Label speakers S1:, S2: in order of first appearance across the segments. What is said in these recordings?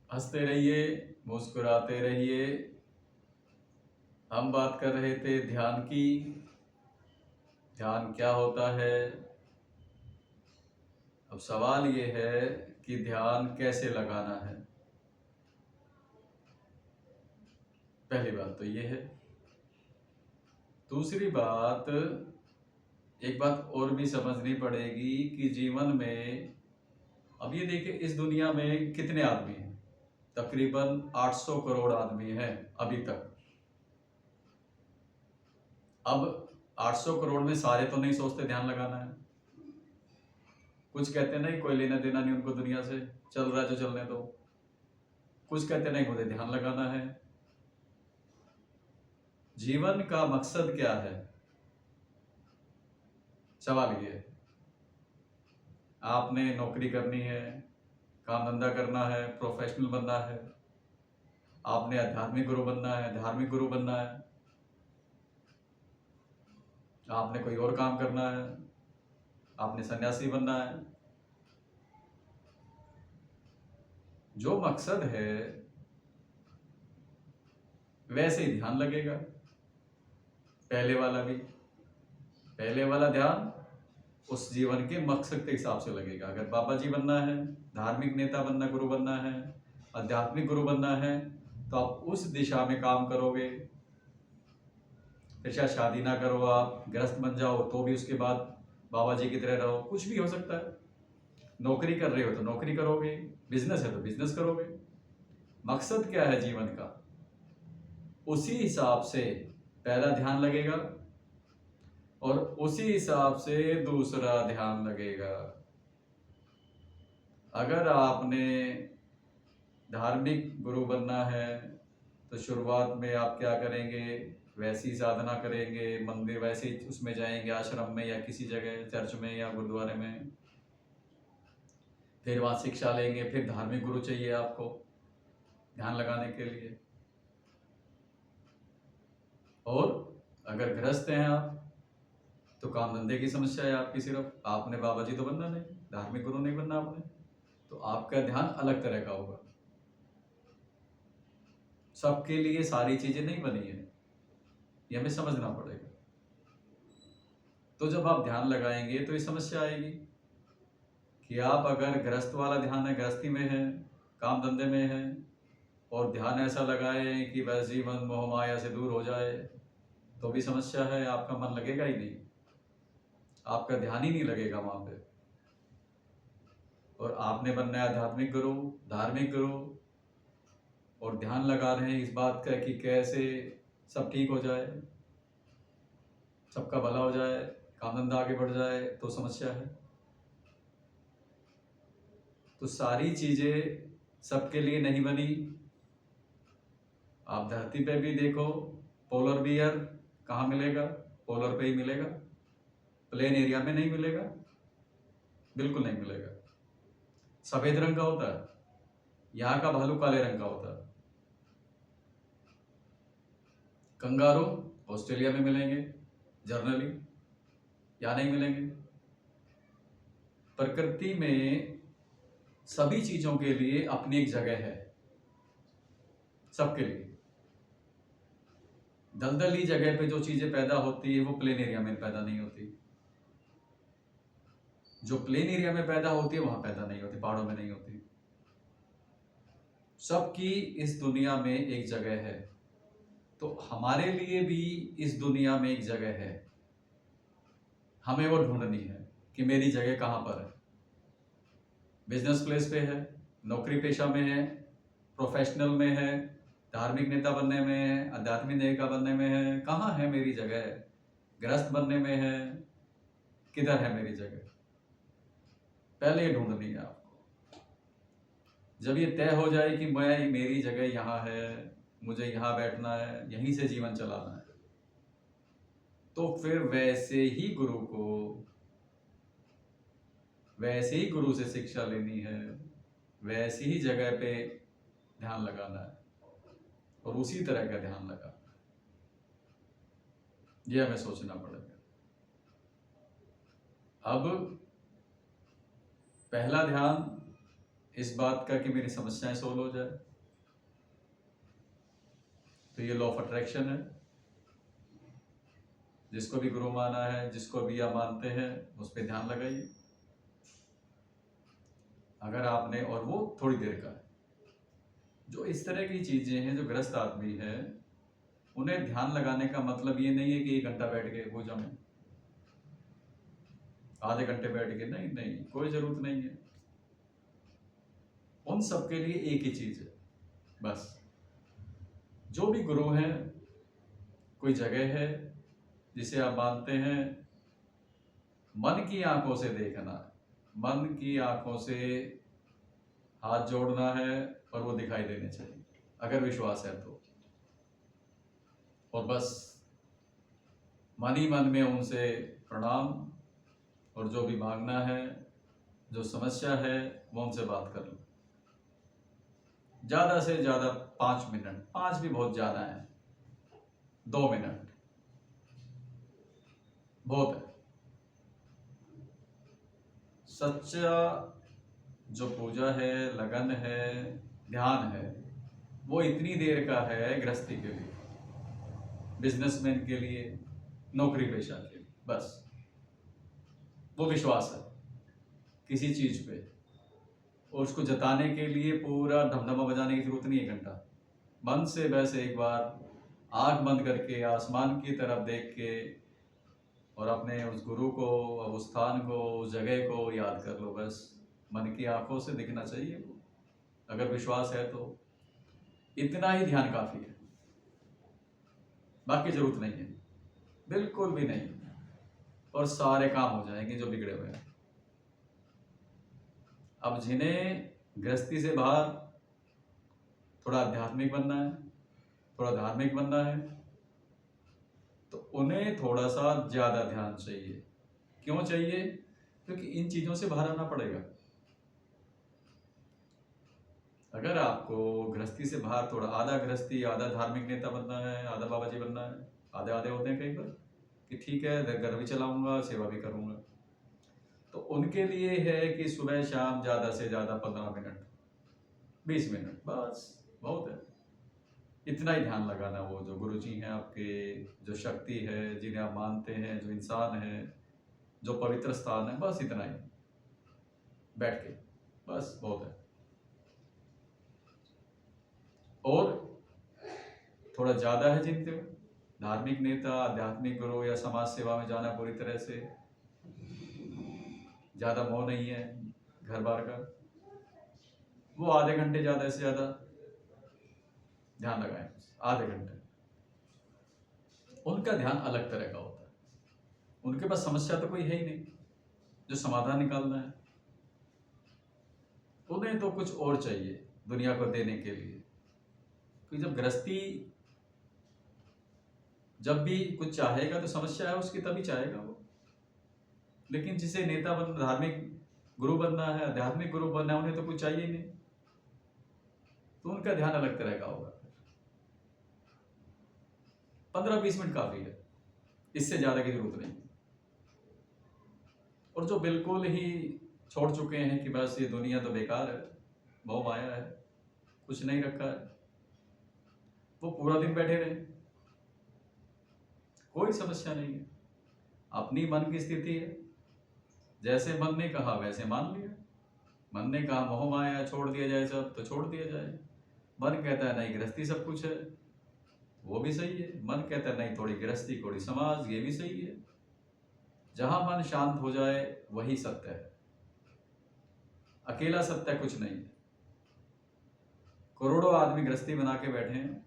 S1: हंसते रहिए, मुस्कुराते रहिए। हम बात कर रहे थे ध्यान की। ध्यान क्या होता है? अब सवाल ये है कि ध्यान कैसे लगाना है। पहली बात तो ये है। दूसरी बात, एक बात और भी समझनी पड़ेगी कि जीवन में, अब ये देखिए, इस दुनिया में कितने आदमी हैं? तकरीबन 800 करोड़ आदमी हैं अभी तक। अब 800 करोड़ में सारे तो नहीं सोचते ध्यान लगाना है। कुछ कहते नहीं, कोई लेना देना नहीं उनको दुनिया से, चल रहा है जो चलने दो। कुछ कहते नहीं, मुझे ध्यान लगाना है। जीवन का मकसद क्या है? सवाल ये है। आपने नौकरी करनी है, काम धंधा करना है, प्रोफेशनल बनना है, आपने आध्यात्मिक गुरु बनना है, धार्मिक गुरु बनना है, आपने कोई और काम करना है, आपने सन्यासी बनना है। जो मकसद है वैसे ही ध्यान लगेगा। पहले वाला भी, पहले वाला ध्यान उस जीवन के मकसद के हिसाब से लगेगा। अगर बाबा जी बनना है, धार्मिक नेता बनना, गुरु बनना है, आध्यात्मिक गुरु बनना है, तो आप उस दिशा में काम करोगे। फिर शायद शादी ना करो, आप गृहस्थ बन जाओ, तो भी उसके बाद बाबा जी की तरह रहो, कुछ भी हो सकता है। नौकरी कर रहे हो तो नौकरी करोगे, बिजनेस है तो बिजनेस करोगे। मकसद क्या है जीवन का, उसी हिसाब से पहला ध्यान लगेगा और उसी हिसाब से दूसरा ध्यान लगेगा। अगर आपने धार्मिक गुरु बनना है तो शुरुआत में आप क्या करेंगे? वैसी साधना करेंगे, मंदिर वैसे ही उसमें जाएंगे, आश्रम में या किसी जगह, चर्च में या गुरुद्वारे में। फिर वहाँ शिक्षा लेंगे, फिर धार्मिक गुरु चाहिए आपको ध्यान लगाने के लिए। और अगर गृहस्थ हैं आप तो काम धंधे की समस्या है आपकी, सिर्फ आपने बाबा जी तो बनना नहीं, धार्मिक गुरु नहीं बनना आपने, तो आपका ध्यान अलग तरह का होगा। सबके लिए सारी चीजें नहीं बनी है, ये हमें समझना पड़ेगा। तो जब आप ध्यान लगाएंगे तो ये समस्या आएगी कि आप अगर गृहस्थ वाला ध्यान है, गृहस्थी में है, काम धंधे में है, और ध्यान ऐसा लगाए कि बस जीवन मोह माया से दूर हो जाए, तो भी समस्या है। आपका मन लगेगा ही नहीं, आपका ध्यान ही नहीं लगेगा वहां पे। और आपने बनना है आध्यात्मिक गुरु, धार्मिक गुरु, और ध्यान लगा रहे हैं इस बात का कि कैसे सब ठीक हो जाए, सबका भला हो जाए, काम धंधा आगे बढ़ जाए, तो समस्या है। तो सारी चीजें सबके लिए नहीं बनी। आप धरती पे भी देखो, पोलर बियर कहाँ मिलेगा? पोलर पे ही मिलेगा, प्लेन एरिया में नहीं मिलेगा, बिल्कुल नहीं मिलेगा। सफेद रंग का होता है, यहाँ का भालू काले रंग का होता है। कंगारू ऑस्ट्रेलिया में मिलेंगे जर्नली, यहाँ नहीं मिलेंगे। प्रकृति में सभी चीजों के लिए अपनी एक जगह है, सबके लिए। दलदली जगह पे जो चीजें पैदा होती है वो प्लेन एरिया में पैदा नहीं होती, जो प्लेन एरिया में पैदा होती है वहां पैदा नहीं होती, पहाड़ों में नहीं होती। सबकी इस दुनिया में एक जगह है, तो हमारे लिए भी इस दुनिया में एक जगह है। हमें वो ढूंढनी है कि मेरी जगह कहाँ पर है। बिजनेस प्लेस पे है, नौकरी पेशा में है, प्रोफेशनल में है, धार्मिक नेता बनने में है, आध्यात्मिक नेता बनने में है, कहाँ है मेरी जगह? गृहस्थ बनने में है, किधर है मेरी जगह? पहले ये ढूंढनी है आपको। जब ये तय हो जाए कि मैं, मेरी जगह यहाँ है, मुझे यहाँ बैठना है, यहीं से जीवन चलाना है, तो फिर वैसे ही गुरु से शिक्षा लेनी है, वैसी ही जगह पे ध्यान लगाना है, और उसी तरह का ध्यान लगाना है। ये हमें सोचना पड़ेगा। अब पहला ध्यान इस बात का कि मेरी समस्याएं सोल्व हो जाए। तो ये लॉ ऑफ अट्रैक्शन है। जिसको भी गुरु माना है, जिसको भी आप मानते हैं, उस पर ध्यान लगाइए। अगर आपने, और वो थोड़ी देर का है, जो इस तरह की चीजें हैं, जो ग्रस्त आदमी है, उन्हें ध्यान लगाने का मतलब ये नहीं है कि 1 घंटा बैठ के पूजा में, आधे घंटे बैठ के, नहीं नहीं, कोई जरूरत नहीं है। उन सबके लिए एक ही चीज है बस। जो भी गुरु हैं, कोई जगह है जिसे आप मानते हैं, मन की आंखों से देखना है, मन की आंखों से हाथ जोड़ना है और वो दिखाई देने चाहिए, अगर विश्वास है तो। और बस मन ही मन में उनसे प्रणाम, और जो भी मांगना है, जो समस्या है, वो उनसे बात कर लो। ज़्यादा से ज़्यादा 5 मिनट, 5 भी बहुत ज़्यादा है, 2 मिनट बहुत है। सच्चा जो पूजा है, लगन है, ध्यान है, वो इतनी देर का है गृहस्थी के लिए, बिजनेसमैन के लिए, नौकरी पेशा के लिए, बस। वो विश्वास है किसी चीज पे, और उसको जताने के लिए पूरा धमधमा बजाने की जरूरत नहीं है। 1 घंटा मन से बस एक बार आंख बंद करके आसमान की तरफ देख के, और अपने उस गुरु को, उस स्थान को, उस जगह को याद कर लो। बस मन की आंखों से दिखना चाहिए वो, अगर विश्वास है तो। इतना ही ध्यान काफी है, बाकी जरूरत नहीं है, बिल्कुल भी नहीं। और सारे काम हो जाएंगे जो बिगड़े हुए हैं। अब जिन्हें गृहस्थी से बाहर थोड़ा आध्यात्मिक बनना है, थोड़ा धार्मिक बनना है, तो उन्हें थोड़ा सा ज्यादा ध्यान चाहिए। क्यों चाहिए? क्योंकि इन चीजों से बाहर आना पड़ेगा। अगर आपको गृहस्थी से बाहर थोड़ा, आधा गृहस्थी आधा धार्मिक नेता बनना है, आधा बाबा जी बनना है, आधे आधे होते हैं कई बार, कि ठीक है घर भी चलाऊंगा, सेवा भी करूंगा, तो उनके लिए है कि सुबह शाम ज्यादा से ज्यादा 15 मिनट, 20 मिनट, बस बहुत है। इतना ही ध्यान लगाना। वो जो गुरु जी हैं आपके, जो शक्ति है, जिन्हें आप मानते हैं, जो इंसान है, जो पवित्र स्थान है, बस इतना ही बैठ के, बस बहुत है। और थोड़ा ज्यादा है जिनके धार्मिक नेता, आध्यात्मिक गुरु या समाज सेवा में जाना, पूरी तरह से ज्यादा मोह नहीं है घर बार का, वो आधे घंटे ज्यादा से ज्यादा ध्यान लगाएं, आधे घंटे। उनका ध्यान अलग तरह का होता है, उनके पास समस्या तो कोई है ही नहीं जो समाधान निकालना है। उन्हें तो कुछ और चाहिए दुनिया को देने के लिए। क्योंकि जब गृहस्थी, जब भी कुछ चाहेगा तो समस्या है उसकी, तभी चाहेगा वो। लेकिन जिसे नेता बनना, धार्मिक गुरु बनना है, आध्यात्मिक गुरु बनना है, उन्हें तो कुछ चाहिए ही नहीं, तो उनका ध्यान अलग तरह का होगा। 15-20 मिनट काफी है, इससे ज्यादा की जरूरत नहीं। और जो बिल्कुल ही छोड़ चुके हैं कि बस ये दुनिया तो बेकार है, मोह माया है, कुछ नहीं रखा है, वो पूरा दिन बैठे रहे, कोई समस्या नहीं है। अपनी मन की स्थिति है, जैसे मन ने कहा वैसे मान लिया। मन ने कहा मोह माया छोड़ दिया जाए सब, तो छोड़ दिया जाए। मन कहता है नहीं गृहस्थी सब कुछ है, वो भी सही है। मन कहता है नहीं थोड़ी गृहस्थी थोड़ी समाज, ये भी सही है। जहां मन शांत हो जाए वही सत्य है, अकेला सत्य कुछ नहीं है। करोड़ों आदमी गृहस्थी बना के बैठे हैं,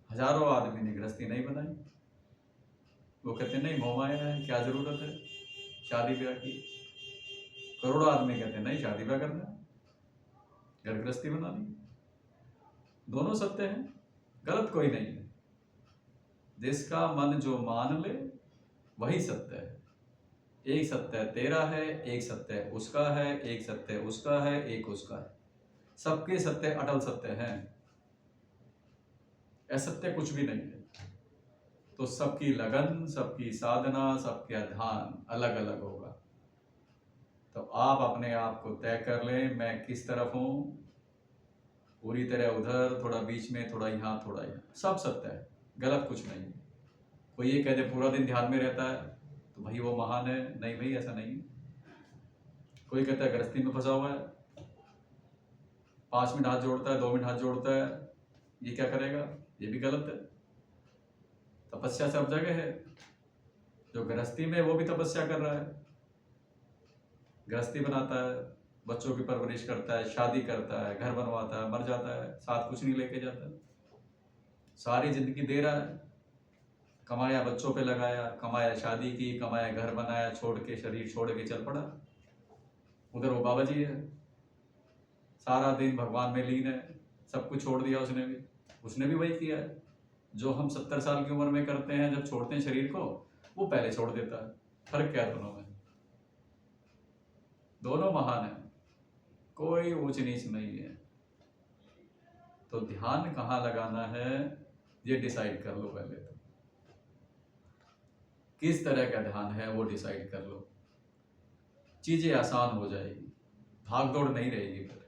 S1: हजारों आदमी ने गृहस्थी नहीं बनाई। वो कहते नहीं मोह माया है, क्या जरूरत है शादी ब्याह की। करोड़ों आदमी कहते नहीं शादी ब्याह करना है, घर गृहस्थी बनानी। दोनों सत्य हैं, गलत कोई नहीं है। जिसका मन जो मान ले वही सत्य है। एक सत्य तेरा है, एक सत्य उसका है, एक सत्य उसका है, एक उसका है। सबके सत्य अटल सत्य हैं, असत्य कुछ भी नहीं है। तो सबकी लगन, सबकी साधना, सबका ध्यान अलग अलग होगा। तो आप अपने आप को तय कर लें, मैं किस तरफ हूँ, पूरी तरह उधर, थोड़ा बीच में, थोड़ा यहाँ, थोड़ा यहाँ, सब सत्य है, गलत कुछ नहीं है। कोई ये कह दे पूरा दिन ध्यान में रहता है तो भाई वो महान है, नहीं भाई ऐसा नहीं है। कोई कहता है गृहस्थी में फंसा हुआ है, 5 मिनट हाथ जोड़ता है, 2 मिनट हाथ जोड़ता है, ये क्या करेगा, ये भी गलत है। तपस्या सब जगह है, जो गृहस्थी में वो भी तपस्या कर रहा है, गृहस्थी बनाता है, बच्चों की परवरिश करता है, शादी करता है, घर बनवाता है, मर जाता है, साथ कुछ नहीं लेके जाता, सारी जिंदगी दे रहा है, कमाया बच्चों पे लगाया, कमाया शादी की, कमाया घर बनाया, छोड़ के शरीर छोड़ के चल पड़ा। उधर वो बाबा जी है, सारा दिन भगवान में लीन है, सब कुछ छोड़ दिया उसने भी वही किया है जो हम 70 साल की उम्र में करते हैं। जब छोड़ते हैं शरीर को, वो पहले छोड़ देता है। फर्क क्या है दोनों में? दोनों महान है, कोई ऊंच नीच नहीं है। तो ध्यान कहाँ लगाना है ये डिसाइड कर लो पहले। तो किस तरह का ध्यान है वो डिसाइड कर लो, चीजें आसान हो जाएगी, भाग दौड़ नहीं रहेगी। फिर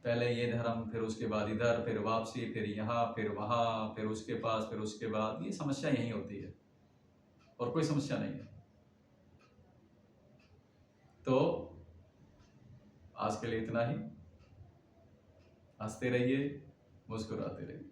S1: पहले ये धर्म, फिर उसके बाद इधर, फिर वापसी, फिर यहाँ, फिर वहाँ, फिर उसके पास, फिर उसके बाद, ये समस्या यही होती है और कोई समस्या नहीं है। तो आज के लिए इतना ही। हंसते रहिए, मुस्कुराते रहिए।